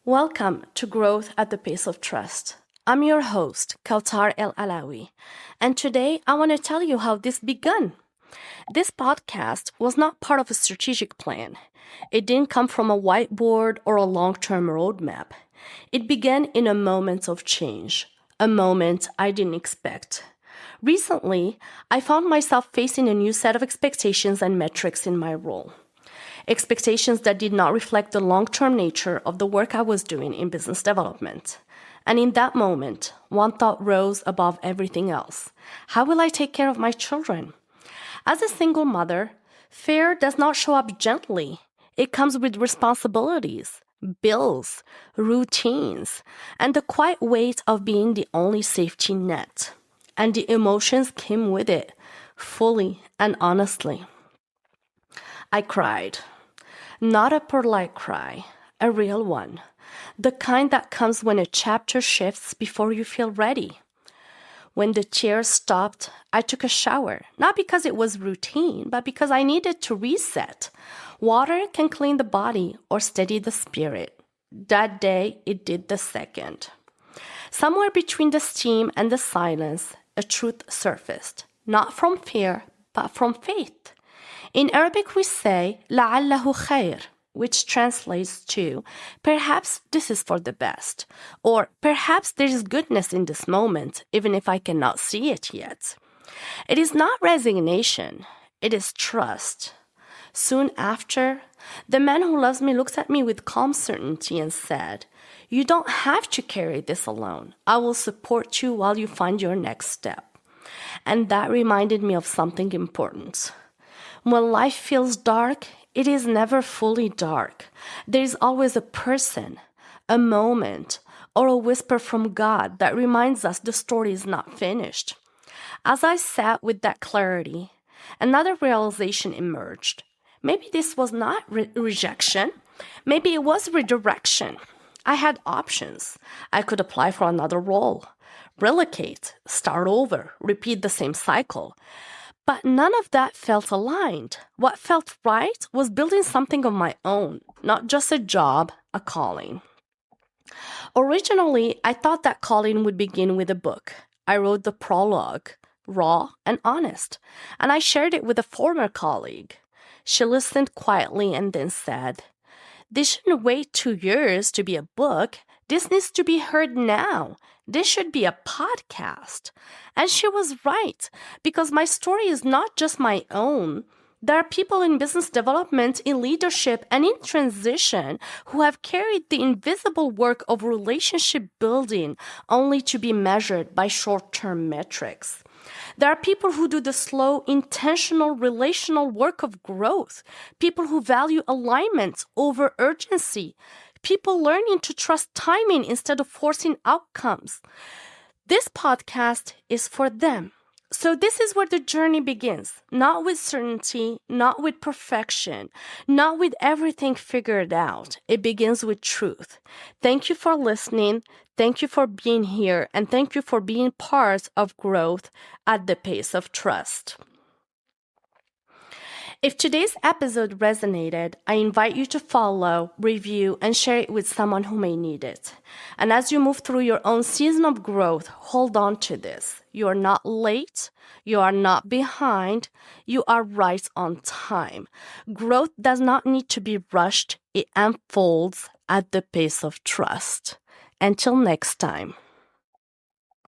Welcome to Growth at the Pace of Trust. I'm your host, Kawtar El Alaoui, and today I want to tell you how this began. This podcast was not part of a strategic plan. It didn't come from a whiteboard or a long-term roadmap. It began in a moment of change, a moment I didn't expect. Recently, I found myself facing a new set of expectations and metrics in my role. Expectations that did not reflect the long-term nature of the work I was doing in business development. And in that moment, one thought rose above everything else. How will I take care of my children? As a single mother, fear does not show up gently. It comes with responsibilities, bills, routines, and the quiet weight of being the only safety net. And the emotions came with it, fully and honestly. I cried. Not a polite cry, a real one. The kind that comes when a chapter shifts before you feel ready. When the tears stopped, I took a shower, not because it was routine, but because I needed to reset. Water can clean the body or steady the spirit. That day, it did the second. Somewhere between the steam and the silence, a truth surfaced, not from fear, but from faith. In Arabic, we say, لَعَلَّهُ خَيْرٌ, which translates to, perhaps this is for the best, or perhaps there is goodness in this moment, even if I cannot see it yet. It is not resignation, it is trust. Soon after, the man who loves me looked at me with calm certainty and said, "You don't have to carry this alone. I will support you while you find your next step." And that reminded me of something important. When life feels dark, it is never fully dark. There is always a person, a moment, or a whisper from God that reminds us the story is not finished. As I sat with that clarity, another realization emerged. Maybe this was not rejection. Maybe it was redirection. I had options. I could apply for another role, relocate, start over, repeat the same cycle. But none of that felt aligned. What felt right was building something of my own, not just a job, a calling. Originally, I thought that calling would begin with a book. I wrote the prologue, raw and honest, and I shared it with a former colleague. She listened quietly and then said, "This shouldn't wait 2 years to be a book. This needs to be heard now. This should be a podcast." And she was right, because my story is not just my own. There are people in business development, in leadership, and in transition who have carried the invisible work of relationship building only to be measured by short-term metrics. There are people who do the slow, intentional, relational work of growth, people who value alignment over urgency, people learning to trust timing instead of forcing outcomes. This podcast is for them. So this is where the journey begins, not with certainty, not with perfection, not with everything figured out. It begins with truth. Thank you for listening. Thank you for being here. And thank you for being part of growth at the pace of trust. If today's episode resonated, I invite you to follow, review, and share it with someone who may need it. And as you move through your own season of growth, hold on to this. You are not late. You are not behind. You are right on time. Growth does not need to be rushed. It unfolds at the pace of trust. Until next time.